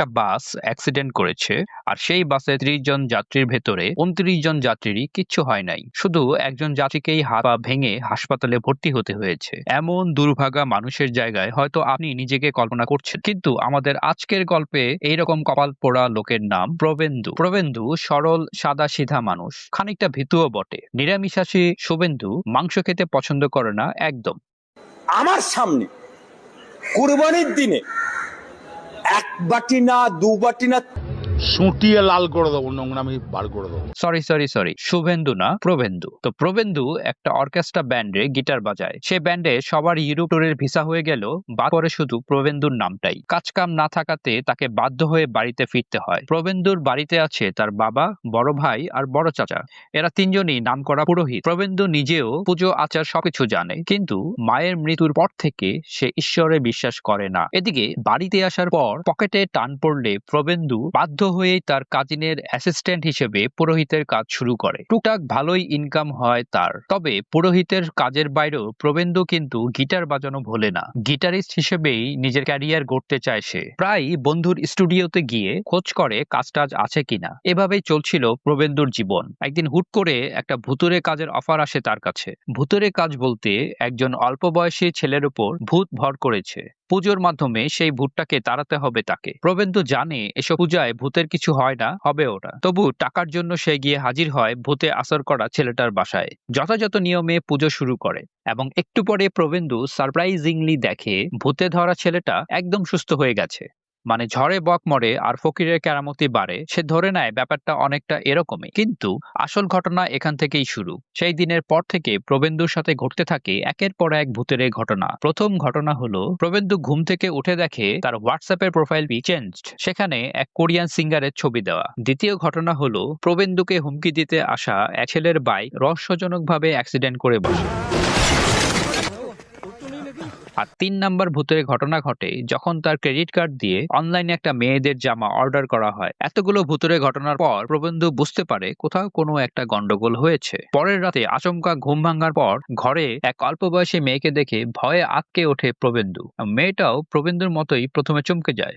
একটা bus accident করেছে, আর সেই বাসে ৩০ জন যাত্রীর ভেতরে ২৯ জন যাত্রীরই কিচ্ছু হয় নাই, শুধু একজন যাত্রীকেই হাত পা ভেঙে হাসপাতালে ভর্তি হতে হয়েছে। এমন দুর্ভাগা মানুষের জায়গায় হয়তো আপনি নিজেকে কল্পনা করছেন, কিন্তু আমাদের আজকের গল্পে এইরকম কপাল পোড়া লোকের নাম প্রবেন্দু। প্রবেন্দু সরল সাদা সিধা মানুষ, খানিকটা ভীতুও বটে। নিরামিষাশী শুভেন্দু মাংস খেতে পছন্দ করে না একদম। আমার সামনে কুরবানির দিনে এক বাটি না দু বাটি না সুটিয়ে লাল করে দেবো, নোংরামি বার করে দেবো। সরি, শুভেন্দু না, প্রবেন্দু। তো প্রবেন্দু একটা অর্কেস্ট্রা ব্যান্ডে গিটার বাজায়। সে ব্যান্ডে সবার ইউরোপ ট্যুরের ভিসা হয়ে গেল, বাদ পড়ে শুধু প্রবেন্দুর নামটাই। কাজকাম না থাকাতে তাকে বাধ্য হয়ে বাড়িতে ফিরতে হয়। প্রবেন্দুর বাড়িতে আছে তার বাবা, বড় ভাই আর বড় চাচা। এরা তিনজনই নামকরা পুরোহিত। প্রবেন্দু নিজেও পুজো আচার সবকিছু জানে, কিন্তু মায়ের মৃত্যুর পর থেকে সে ঈশ্বরে বিশ্বাস করে না। এদিকে বাড়িতে আসার পর পকেটে টান পড়লে প্রবেন্দু বাধ্য হয়ে তার কাজিনের অ্যাসিস্ট্যান্ট হিসেবে পুরোহিতের কাজ শুরু করে। টুকটাক ভালোই ইনকাম হয় তার। তবে পুরোহিতের কাজের বাইরেও প্রবেন্দু কিন্তু গিটার বাজানো ভোলে না। গিটারিস্ট হিসেবেই নিজের ক্যারিয়ার গড়তে চায় সে। প্রায় বন্ধুর স্টুডিওতে গিয়ে খোঁজ করে কাজ টাজ আছে কিনা। এভাবেই চলছিল প্রবেন্দুর জীবন। একদিন হুট করে একটা ভুতুরে কাজের অফার আসে তার কাছে। ভুতুরে কাজ বলতে একজন অল্প বয়সী ছেলের উপর ভূত ভর করেছে। পুজোর মাধ্যমে সেই ভূতটাকে তাড়াতে হবে তাকে। প্রবেন্দু জানে এসব পূজায় ভূতের কিছু হয় না, হবে ওটা। তবু টাকার জন্য সে গিয়ে হাজির হয় ভূতে আসর করা ছেলেটার বাসায়। যথাযথ নিয়মে পুজো শুরু করে, এবং একটু পরে প্রবেন্দু সারপ্রাইজিংলি দেখে ভূতে ধরা ছেলেটা একদম সুস্থ হয়ে গেছে। মানে ঝড়ে বক মরে আর ফকিরের কেরামতি বাড়ে। সে ধরে নেয় ব্যাপারটা অনেকটা এরকমই, কিন্তু আসল ঘটনা এখান থেকেই শুরু। সেই দিনের পর থেকে প্রবেন্দুর সাথে ঘটতে থাকে একের পর এক ভূতের ঘটনা। প্রথম ঘটনা হলো, প্রবেন্দু ঘুম থেকে উঠে দেখে তার হোয়াটসঅ্যাপের প্রোফাইল পিক চেঞ্জড, সেখানে এক কোরিয়ান সিঙ্গারের ছবি দেওয়া। দ্বিতীয় ঘটনা হলো, প্রবেন্দুকে হুমকি দিতে আসা এক ছেলের বাইক রহস্যজনকভাবে অ্যাক্সিডেন্ট করে বসে। আর ৩ নাম্বার ভূতের ঘটনা ঘটে যখন তার ক্রেডিট কার্ড দিয়ে অনলাইনে একটা মেয়েদের জামা অর্ডার করা হয়। এতগুলো ভূতের ঘটনার পর প্রবেন্দু বুঝতে পারে কোথাও কোনো একটা গন্ডগোল হয়েছে। পরের রাতে আচমকা ঘুম ভাঙার পর ঘরে এক অল্প বয়সী মেয়েকে দেখে ভয়ে আঁতকে ওঠে প্রবেন্দু। মেয়েটাও প্রবেন্দুর মতোই প্রথমে চমকে যায়।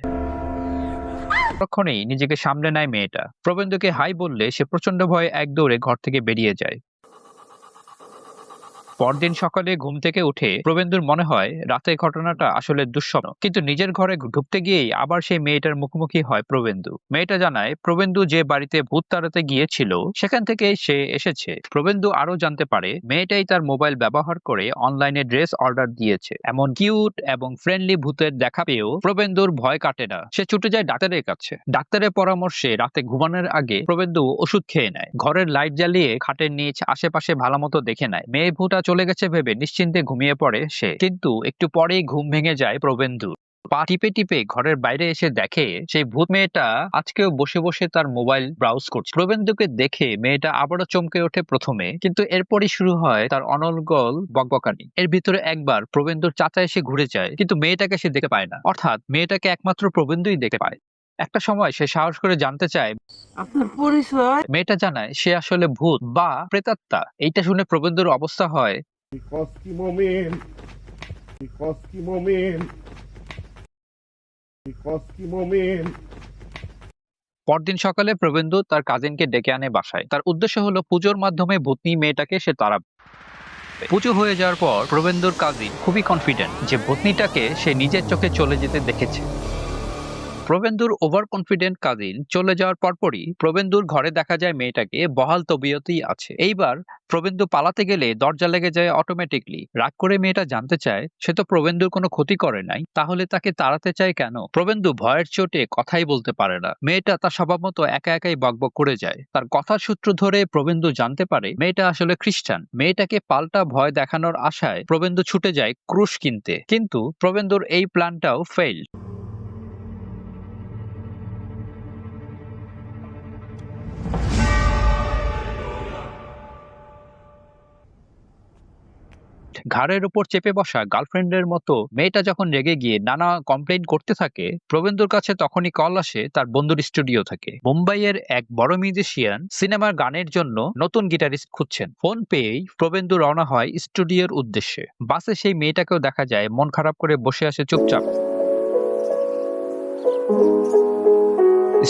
তখনই নিজেকে সামলে নেয় মেয়েটা। প্রবেন্দুকে হাই বললে সে প্রচন্ড ভয়ে এক দৌড়ে ঘর থেকে বেরিয়ে যায়। পরদিন সকালে ঘুম থেকে উঠে প্রবেন্দুর মনে হয় রাতের ঘটনাটা আসলে দুঃস্বপ্ন, কিন্তু নিজের ঘরে ঢুকতে গিয়েই আবার সেই মেয়েটার মুখোমুখি হয় প্রবেন্দু। মেয়েটা জানায় প্রবেন্দু যে বাড়িতে ভূত তাড়াতে গিয়েছিল সেখান থেকে সে এসেছে। প্রবেন্দু আরো জানতে পারে মেয়েটাই তার মোবাইল ব্যবহার করে অনলাইনে ড্রেস অর্ডার দিয়েছে। এমন কিউট এবং ফ্রেন্ডলি ভূতের দেখা পেয়েও প্রবেন্দুর ভয় কাটে না। সে ছুটে যায় ডাক্তারের কাছে। ডাক্তারের পরামর্শে রাতে ঘুমানোর আগে প্রবেন্দু ওষুধ খেয়ে নেয়। ঘরের লাইট জ্বালিয়ে খাটের নিচ আশেপাশে ভালো মতো দেখে নেয়। মেয়ে ভূতা চলে গেছে ভেবে নিশ্চিন্তে ঘুমিয়ে পড়ে সে, কিন্তু একটু পরেই ঘুম ভেঙে যায় প্রবেন্দু। পা টিপে টিপে ঘরের বাইরে এসে দেখে সেই ভূত মেয়েটা আজকেও বসে বসে তার মোবাইল ব্রাউজ করছে। প্রবেন্দুকে দেখে মেয়েটা আবারও চমকে ওঠে প্রথমে, কিন্তু এরপরই শুরু হয় তার অনর্গল বকবকানি। এর ভিতরে একবার প্রবেন্দুর চাচা এসে ঘুরে যায়, কিন্তু মেয়েটাকে সে দেখতে পায় না। অর্থাৎ মেয়েটাকে একমাত্র প্রবেন্দুই দেখতে পায়। একটা সময় সে সাহস করে জানতে চায় আপনার পরিচয়। মেয়েটা জানায় সে আসলে ভূত বা প্রেতাত্মা। এইটা শুনে প্রবেন্দুর অবস্থা হয় পরদিন সকালে প্রবেন্দু তার কাজিনকে ডেকে আনে বাসায়। তার উদ্দেশ্য হলো পুজোর মাধ্যমে ভূতনি মেয়েটাকে সে তাড়াবে। পুজো হয়ে যাওয়ার পর প্রবেন্দুর কাজিন খুবই কনফিডেন্ট যে ভূতনিটাকে সে নিজের চোখে চলে যেতে দেখেছে। প্রবেন্দুর ওভার কনফিডেন্ট কাজিন চলে যাওয়ার পরপরই প্রবেন্দুর ঘরে দেখা যায় মেয়েটাকে বহাল তবিয়তেই আছে। এইবার প্রবেন্দু পালাতে গেলে দরজা লেগে যায় অটোমেটিকলি। রাগ করে মেয়েটা জানতে চায় সে তো প্রবেন্দুর কোনো ক্ষতি করে নাই, তাহলে তাকে তাড়াতে চায় কেন? প্রবেন্দু ভয়ের চোটে কথাই বলতে পারে না। মেয়েটা তার স্বভাব মতো একা একাই বকবক করে যায়। তার কথার সূত্র ধরে প্রবেন্দু জানতে পারে মেয়েটা আসলে খ্রিস্টান। মেয়েটাকে পাল্টা ভয় দেখানোর আশায় প্রবেন্দু ছুটে যায় ক্রুশ কিনতে, কিন্তু প্রবেন্দুর এই প্ল্যানটাও ফেইল। ঘাড়ের উপর চেপে বসা গার্লফ্রেন্ডের মতো মেয়েটা যখন রেগে গিয়ে নানা কমপ্লেইন করতে থাকে, প্রবেন্দুর কাছে তখনই কল আসে তার বন্ধুর স্টুডিও থেকে। মুম্বাইয়ের এক বড় মিউজিশিয়ান সিনেমার গানের জন্য নতুন গিটারিস্ট খুঁজছেন। ফোন পেয়েই প্রবেন্দু রওনা হয় স্টুডিওর উদ্দেশ্যে। বাসে সেই মেয়েটাকেও দেখা যায় মন খারাপ করে বসে আছে চুপচাপ।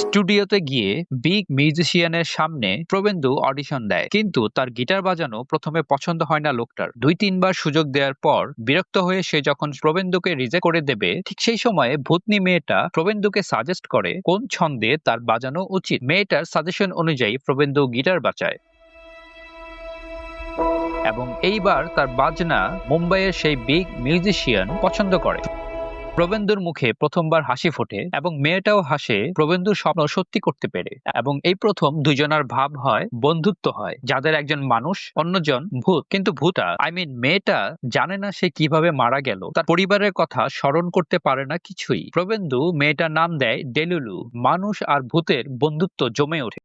স্টুডিওতে গিয়ে বিগ মিউজিশিয়ানের সামনে প্রবেন্দু অডিশন দেয়, কিন্তু তার গিটার বাজানো প্রথমে পছন্দ হয় না লোকটার। 2-3 বার সুযোগ দেওয়ার পর বিরক্ত হয়ে সে যখন প্রবেন্দুকে রিজেক্ট করে দেবে, ঠিক সেই সময়ে ভূতনি মেয়েটা প্রবেন্দুকে সাজেস্ট করে কোন ছন্দে তার বাজানো উচিত। মেয়েটার সাজেশন অনুযায়ী প্রবেন্দু গিটার বাজায় এবং এইবার তার বাজনা মুম্বাইয়ের সেই বিগ মিউজিশিয়ান পছন্দ করে। প্রবেন্দুর মুখে প্রথমবার হাসি ফোটে এবং মেয়েটাও হাসে প্রবেন্দুর স্বপ্ন সত্যি করতে পেরে, এবং এই প্রথম দুজনার ভাব হয়, বন্ধুত্ব হয়, যাদের একজন মানুষ অন্যজন ভূত। কিন্তু ভূতা মেয়েটা জানে না সে কিভাবে মারা গেল, তার পরিবারের কথা স্মরণ করতে পারে না কিছুই। প্রবেন্দু মেয়েটার নাম দেয় ডেলুলু। মানুষ আর ভূতের বন্ধুত্ব জমে ওঠে।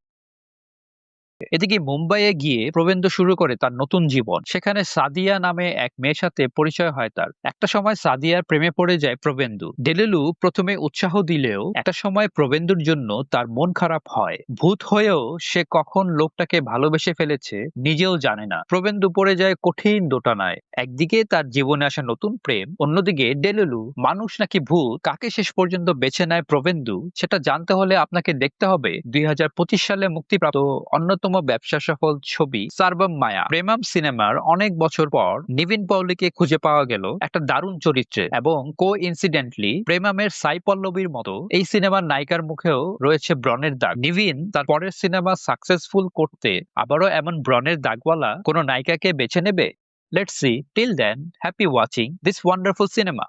এদিকে মুম্বাইয়ে গিয়ে প্রবেন্দু শুরু করে তার নতুন জীবন। সেখানে সাদিয়া নামে এক মেয়ের সাথে পরিচয় হয় তার। একটা সময় সাদিয়ার প্রেমে পড়ে যায় প্রবেন্দু। ডেলুলু প্রথমে উৎসাহ দিলেও একটা সময় প্রবেন্দুর জন্য তার মন খারাপ হয়। ভূত হয়েও সে কখন লোকটাকে ভালোবেসে ফেলেছে নিজেও জানে না। প্রবেন্দু পড়ে যায় কঠিন দোটানায়। একদিকে তার জীবনে আসা নতুন প্রেম, অন্যদিকে ডেলুলু। মানুষ নাকি ভূত, কাকে শেষ পর্যন্ত বেছে নেয় প্রবেন্দু, সেটা জানতে হলে আপনাকে দেখতে হবে 2025 সালে মুক্তিপ্রাপ্ত অন্যতম ব্যবসা সফল ছবি সার্বম মায়া। প্রেমাম সিনেমার অনেক বছর পর নিভিন পল্লীকে খুঁজে পাওয়া গেল একটা দারুণ চরিত্রে, এবং কোইন্সিডেন্টলি প্রেমামের সাই পল্লবীর মতো এই সিনেমার নায়িকার মুখেও রয়েছে ব্রণের দাগ। নিভিন তার পরের সিনেমা সাকসেসফুল করতে আবারও এমন ব্রণের দাগওয়ালা কোনো নায়িকাকে বেছে নেবে। Let's see. Till then, happy watching this wonderful cinema.